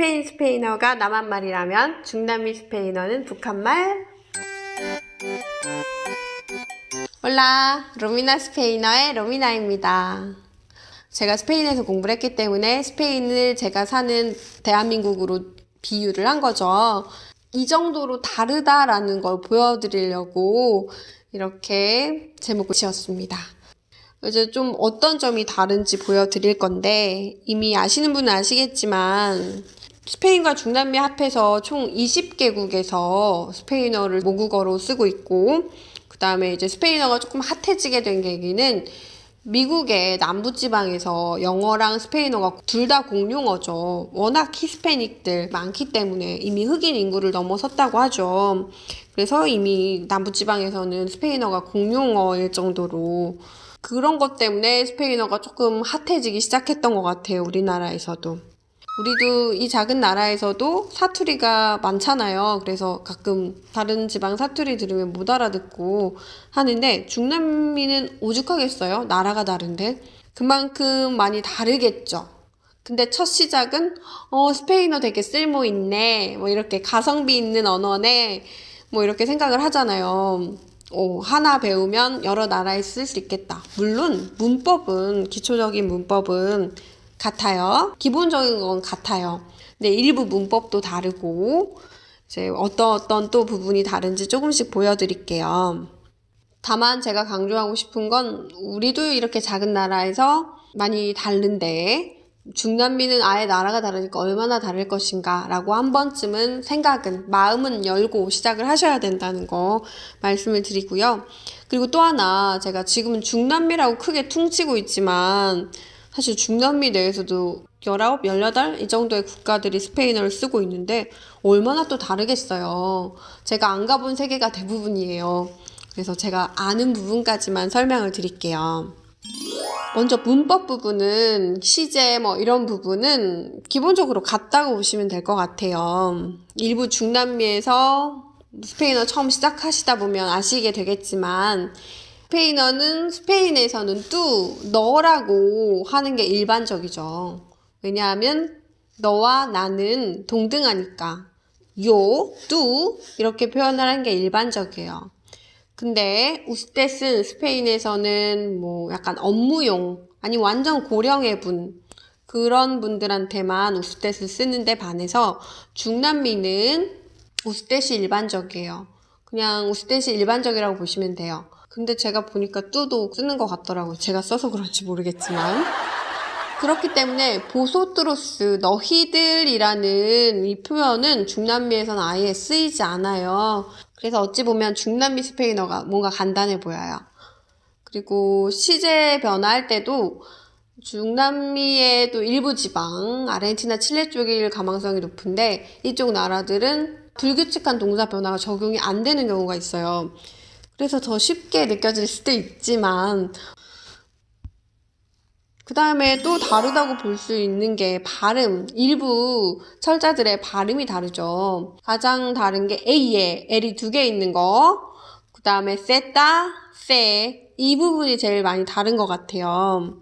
스페인어가 남한말이라면 중남미 스페인어는 북한말. 홀라, 로미나 스페인어의 로미나입니다. 제가 스페인에서 공부를 했기 때문에 스페인을 제가 사는 대한민국으로 비유를 한 거죠. 이 정도로 다르다라는 걸 보여드리려고 이렇게 제목을 지었습니다. 이제 좀 어떤 점이 다른지 보여드릴 건데, 이미 아시는 분은 아시겠지만 스페인과 중남미 합해서 총 20개국에서 스페인어를 모국어로 쓰고 있고, 그 다음에 이제 스페인어가 조금 핫해지게 된 계기는 미국의 남부지방에서 영어랑 스페인어가 둘 다 공용어죠. 워낙 히스패닉들 많기 때문에 이미 흑인 인구를 넘어섰다고 하죠. 그래서 이미 남부지방에서는 스페인어가 공용어일 정도로 그런 것 때문에 스페인어가 조금 핫해지기 시작했던 것 같아요. 우리나라에서도. 우리도 이 작은 나라에서도 사투리가 많잖아요. 그래서 가끔 다른 지방 사투리 들으면 못 알아듣고 하는데, 중남미는 오죽하겠어요? 나라가 다른데. 그만큼 많이 다르겠죠. 근데 첫 시작은 스페인어 되게 쓸모있네, 뭐 이렇게 가성비 있는 언어네, 뭐 이렇게 생각을 하잖아요. 하나 배우면 여러 나라에 쓸 수 있겠다. 물론 문법은, 기초적인 문법은 같아요. 기본적인 건 같아요. 근데 일부 문법도 다르고, 이제 어떤 또 부분이 다른지 조금씩 보여드릴게요. 다만 제가 강조하고 싶은 건, 우리도 이렇게 작은 나라에서 많이 다른데 중남미는 아예 나라가 다르니까 얼마나 다를 것인가 라고 한 번쯤은 마음은 열고 시작을 하셔야 된다는 거 말씀을 드리고요. 그리고 또 하나, 제가 지금은 중남미라고 크게 퉁치고 있지만 사실 중남미 내에서도 19, 18 이 정도의 국가들이 스페인어를 쓰고 있는데 얼마나 또 다르겠어요. 제가 안 가본 세계가 대부분이에요. 그래서 제가 아는 부분까지만 설명을 드릴게요. 먼저 문법 부분은, 시제 뭐 이런 부분은 기본적으로 같다고 보시면 될 것 같아요. 일부 중남미에서 스페인어 처음 시작하시다 보면 아시게 되겠지만, 스페인에서는 너라고 하는 게 일반적이죠. 왜냐하면 너와 나는 동등하니까 이렇게 표현을 하는 게 일반적이에요. 근데 우스테스, 스페인에서는 뭐 약간 업무용, 아니 완전 고령의 그런 분들한테만 우스테스 쓰는데 반해서 중남미는 우스테스 일반적이에요. 그냥 우스테스 일반적이라고 보시면 돼요. 근데 제가 보니까 뚜도 쓰는 것 같더라고요. 제가 써서 그런지 모르겠지만. 그렇기 때문에 보소트로스, 너희들이라는 이 표현은 중남미에서는 아예 쓰이지 않아요. 그래서 어찌 보면 중남미 스페인어가 뭔가 간단해 보여요. 그리고 시제 변화할 때도 중남미의 또 일부 지방, 아르헨티나, 칠레 쪽일 가망성이 높은데, 이쪽 나라들은 불규칙한 동사 변화가 적용이 안 되는 경우가 있어요. 그래서 더 쉽게 느껴질 수도 있지만, 그 다음에 또 다르다고 볼 수 있는 게 발음. 일부 철자들의 발음이 다르죠. 가장 다른 게 A에 L이 2개 있는 거, 그 다음에 세타, 세, 이 부분이 제일 많이 다른 것 같아요.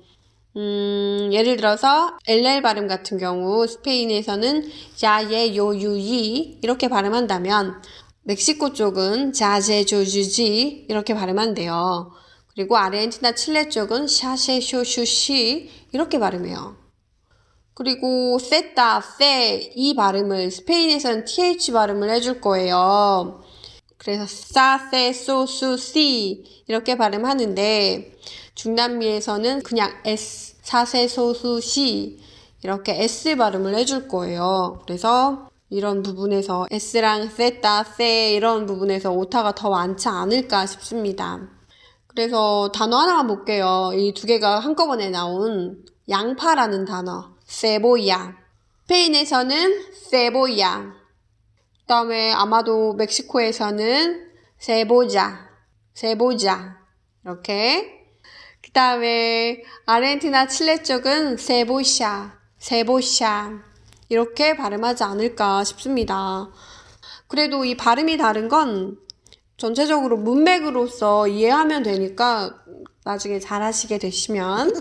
예를 들어서 LL 발음 같은 경우 스페인에서는 야예 요유이 이렇게 발음한다면, 멕시코 쪽은 자제 조주지 이렇게 발음한대요. 그리고 아르헨티나, 칠레 쪽은 샤셰 쇼슈시 이렇게 발음해요. 그리고 세타, 세 이 발음을 스페인에서는 TH 발음을 해줄 거예요. 그래서 사, 세, 소, 수, 시 이렇게 발음하는데, 중남미에서는 그냥 S, 사, 세, 소, 수, 시 이렇게 S 발음을 해줄 거예요. 그래서 이런 부분에서 S랑 세타, 세 이런 부분에서 오타가 더 많지 않을까 싶습니다. 그래서 단어 하나만 볼게요. 이 2개가 한꺼번에 나온 양파라는 단어, 세보야. 스페인에서는 세보야. 그 다음에 아마도 멕시코에서는 세보자 이렇게. 그 다음에 아르헨티나, 칠레 쪽은 세보샤 이렇게 발음하지 않을까 싶습니다. 그래도 이 발음이 다른 건 전체적으로 문맥으로서 이해하면 되니까 나중에 잘하시게 되시면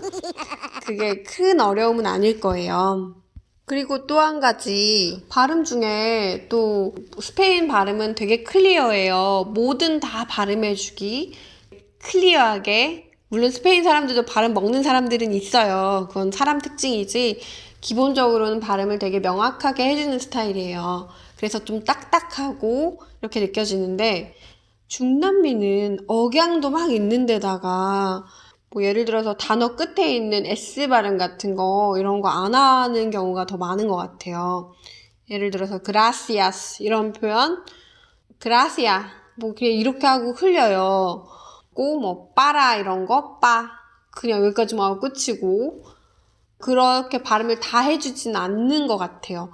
그게 큰 어려움은 아닐 거예요. 그리고 또 한 가지 발음 중에 또 스페인 발음은 되게 클리어해요. 뭐든 다 발음해주기 클리어하게. 물론 스페인 사람들도 발음 먹는 사람들은 있어요. 그건 사람 특징이지 기본적으로는 발음을 되게 명확하게 해주는 스타일이에요. 그래서 좀 딱딱하고 이렇게 느껴지는데 중남미는 억양도 막 있는 데다가 뭐 예를 들어서 단어 끝에 있는 S 발음 같은 거 이런 거 안 하는 경우가 더 많은 것 같아요. 예를 들어서 gracias 이런 표현 gracia 뭐 그냥 이렇게 하고 흘려요. 고 뭐 빠라 이런 거 빠 그냥 여기까지만 하고 끝이고 그렇게 발음을 다 해주진 않는 것 같아요.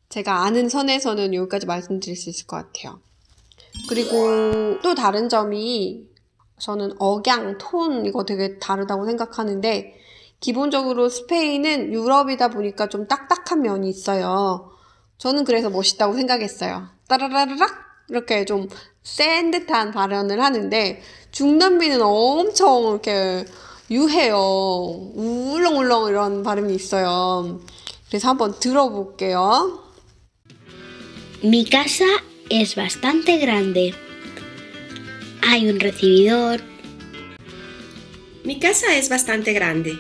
제가 아는 선에서는 여기까지 말씀드릴 수 있을 것 같아요. 그리고 또 다른 점이 저는 억양, 톤 이거 되게 다르다고 생각하는데 기본적으로 스페인은 유럽이다 보니까 좀 딱딱한 면이 있어요. 저는 그래서 멋있다고 생각했어요. 따라라락 이렇게 좀 센 듯한 발언을 하는데 중남미는 엄청 이렇게 유해요. 울렁울렁 이런 발음이 있어요. 그래서 한번 들어볼게요. Mi casa es bastante grande. Hay un recibidor. Mi casa es bastante grande.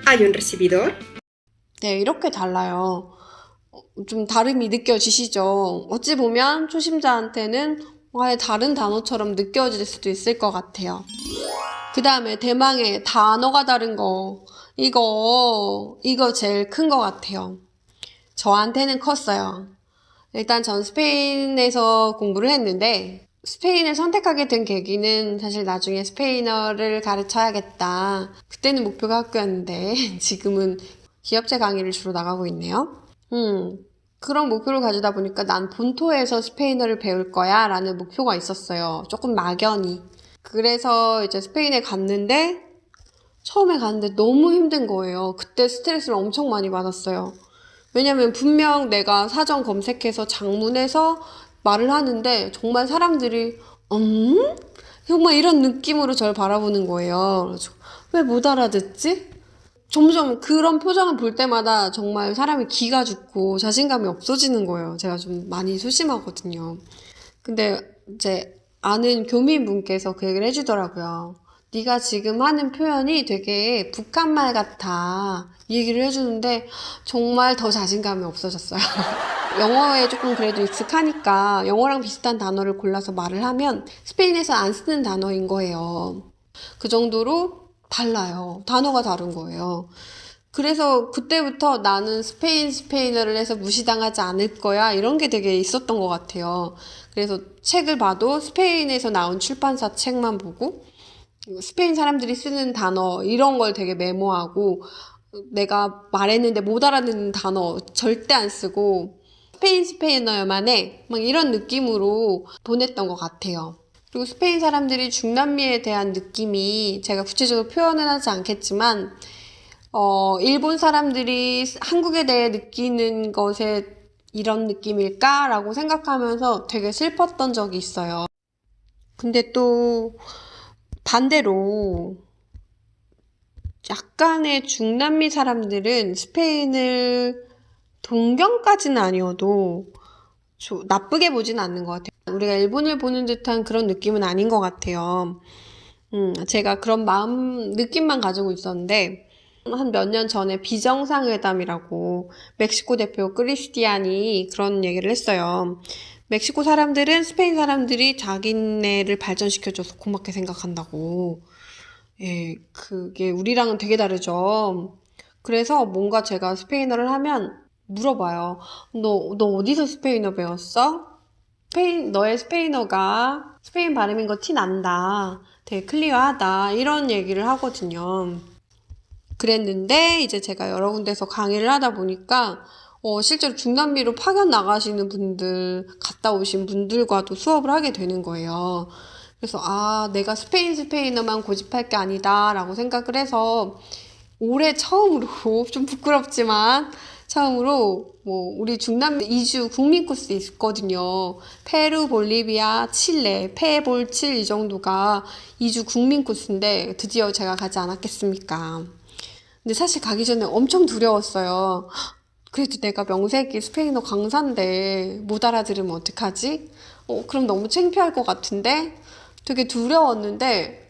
¿Hay un recibidor? 네, 이렇게 달라요. 좀 다름이 느껴지시죠? 어찌 보면 초심자한테는 아예 다른 단어처럼 느껴질 수도 있을 것 같아요. 그 다음에 대망의 단어가 다른 거. 이거 제일 큰 것 같아요. 저한테는 컸어요. 일단 전 스페인에서 공부를 했는데 스페인을 선택하게 된 계기는 사실 나중에 스페인어를 가르쳐야겠다. 그때는 목표가 학교였는데 지금은 기업체 강의를 주로 나가고 있네요. 그런 목표를 가지다 보니까 난 본토에서 스페인어를 배울 거야 라는 목표가 있었어요. 조금 막연히. 그래서 이제 스페인에 갔는데 처음에 갔는데 너무 힘든 거예요. 그때 스트레스를 엄청 많이 받았어요. 왜냐면 분명 내가 사전 검색해서 장문해서 말을 하는데 정말 사람들이 정말 이런 느낌으로 저를 바라보는 거예요. 왜 못 알아듣지? 점점 그런 표정을 볼 때마다 정말 사람이 기가 죽고 자신감이 없어지는 거예요. 제가 좀 많이 소심하거든요. 근데 이제 아는 교민분께서 그 얘기를 해주더라고요. 네가 지금 하는 표현이 되게 북한말 같아. 이 얘기를 해주는데 정말 더 자신감이 없어졌어요. 영어에 조금 그래도 익숙하니까 영어랑 비슷한 단어를 골라서 말을 하면 스페인에서 안 쓰는 단어인 거예요. 그 정도로 달라요. 단어가 다른 거예요. 그래서 그때부터 나는 스페인어를 해서 무시당하지 않을 거야 이런 게 되게 있었던 것 같아요. 그래서 책을 봐도 스페인에서 나온 출판사 책만 보고 스페인 사람들이 쓰는 단어 이런 걸 되게 메모하고 내가 말했는데 못 알아듣는 단어 절대 안 쓰고 스페인어야만 해 막 이런 느낌으로 보냈던 것 같아요. 그리고 스페인 사람들이 중남미에 대한 느낌이 제가 구체적으로 표현은 하지 않겠지만 일본 사람들이 한국에 대해 느끼는 것에 이런 느낌일까라고 생각하면서 되게 슬펐던 적이 있어요. 근데 또 반대로 약간의 중남미 사람들은 스페인을 동경까지는 아니어도 나쁘게 보진 않는 것 같아요. 우리가 일본을 보는 듯한 그런 느낌은 아닌 것 같아요. 제가 그런 느낌만 가지고 있었는데 한 몇 년 전에 비정상회담이라고 멕시코 대표 크리스티안이 그런 얘기를 했어요. 멕시코 사람들은 스페인 사람들이 자기네를 발전시켜줘서 고맙게 생각한다고. 예, 그게 우리랑은 되게 다르죠. 그래서 뭔가 제가 스페인어를 하면 물어봐요. 너 어디서 스페인어 배웠어? 너의 스페인어가 스페인 발음인 거 티 난다. 되게 클리어하다. 이런 얘기를 하거든요. 그랬는데 이제 제가 여러 군데서 강의를 하다 보니까 실제로 중남미로 파견 나가시는 분들, 갔다 오신 분들과도 수업을 하게 되는 거예요. 그래서 내가 스페인어만 고집할 게 아니다 라고 생각을 해서 올해 처음으로 좀 부끄럽지만 처음으로 우리 중남미 2주 국민 코스 있거든요. 페루, 볼리비아, 칠레, 페볼, 칠 이 정도가 2주 국민 코스인데 드디어 제가 가지 않았겠습니까? 근데 사실 가기 전에 엄청 두려웠어요. 그래도 내가 명색이 스페인어 강사인데 못 알아들으면 어떡하지? 그럼 너무 창피할 것 같은데? 되게 두려웠는데,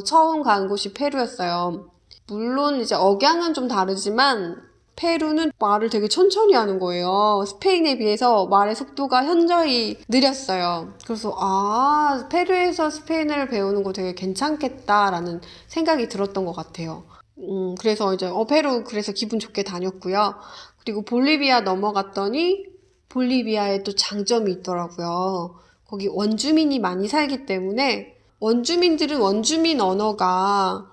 처음 간 곳이 페루였어요. 물론 이제 억양은 좀 다르지만, 페루는 말을 되게 천천히 하는 거예요. 스페인에 비해서 말의 속도가 현저히 느렸어요. 그래서, 페루에서 스페인어를 배우는 거 되게 괜찮겠다라는 생각이 들었던 것 같아요. 그래서 이제, 페루 그래서 기분 좋게 다녔고요. 그리고 볼리비아 넘어갔더니, 볼리비아에 또 장점이 있더라고요. 거기 원주민이 많이 살기 때문에, 원주민들은 원주민 언어가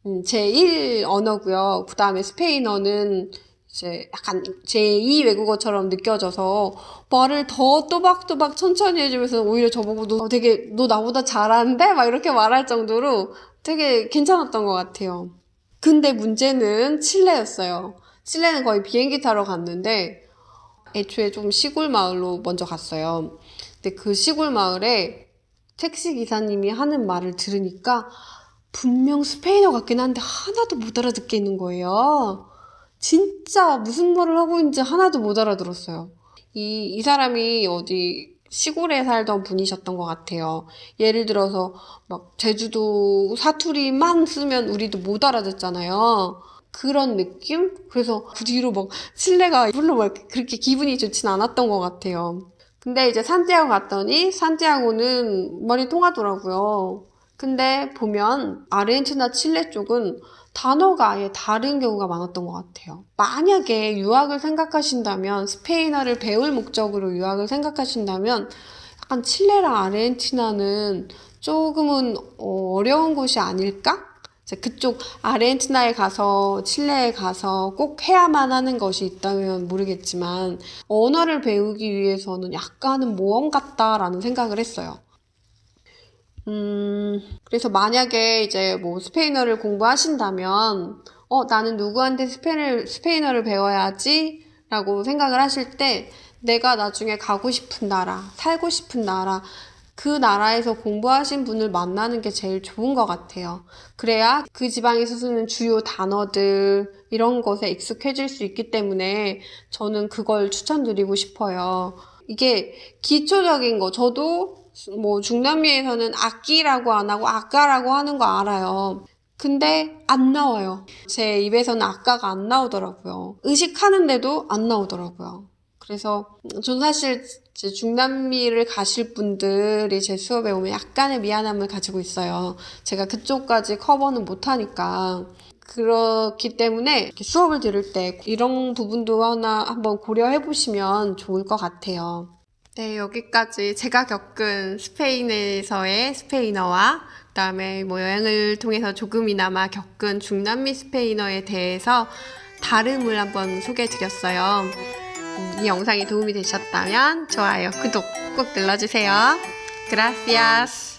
제1 언어고요. 그 다음에 스페인어는 이제 약간 제2 외국어처럼 느껴져서 말을 더 또박또박 천천히 해주면서 오히려 저보고 너 나보다 잘하는데? 막 이렇게 말할 정도로 되게 괜찮았던 것 같아요. 근데 문제는 칠레였어요. 칠레는 거의 비행기 타러 갔는데 애초에 좀 시골 마을로 먼저 갔어요. 근데 그 시골 마을에 택시 기사님이 하는 말을 들으니까 분명 스페인어 같긴 한데 하나도 못 알아듣겠는 거예요. 진짜 무슨 말을 하고 있는지 하나도 못 알아들었어요. 이 사람이 어디 시골에 살던 분이셨던 것 같아요. 예를 들어서 막 제주도 사투리만 쓰면 우리도 못 알아듣잖아요. 그런 느낌? 그래서 그 뒤로 막 칠레가 별로 막 그렇게 기분이 좋진 않았던 것 같아요. 근데 이제 산티아고 갔더니 산티아고는 말이 통하더라고요. 근데 보면 아르헨티나, 칠레 쪽은 단어가 아예 다른 경우가 많았던 것 같아요. 만약에 유학을 생각하신다면, 스페인어를 배울 목적으로 유학을 생각하신다면 약간 칠레랑 아르헨티나는 조금은 어려운 곳이 아닐까? 그쪽 아르헨티나에 가서 칠레에 가서 꼭 해야만 하는 것이 있다면 모르겠지만 언어를 배우기 위해서는 약간은 모험 같다라는 생각을 했어요. 그래서 만약에 이제 뭐 스페인어를 공부하신다면 나는 누구한테 스페인어를 배워야지 라고 생각을 하실 때 내가 나중에 가고 싶은 나라, 살고 싶은 나라, 그 나라에서 공부하신 분을 만나는 게 제일 좋은 것 같아요. 그래야 그 지방에서 쓰는 주요 단어들 이런 것에 익숙해질 수 있기 때문에 저는 그걸 추천드리고 싶어요. 이게 기초적인 거, 저도 뭐 중남미에서는 악기라고 안 하고 아까라고 하는 거 알아요. 근데 안 나와요. 제 입에서는 아까가 안 나오더라고요. 의식하는데도 안 나오더라고요. 그래서 전 사실 중남미를 가실 분들이 제 수업에 오면 약간의 미안함을 가지고 있어요. 제가 그쪽까지 커버는 못하니까. 그렇기 때문에 이렇게 수업을 들을 때 이런 부분도 하나 한번 고려해 보시면 좋을 것 같아요. 네, 여기까지 제가 겪은 스페인에서의 스페인어와 그다음에 뭐 여행을 통해서 조금이나마 겪은 중남미 스페인어에 대해서 다름을 한번 소개해 드렸어요. 이 영상이 도움이 되셨다면 좋아요, 구독 꼭 눌러주세요. Gracias.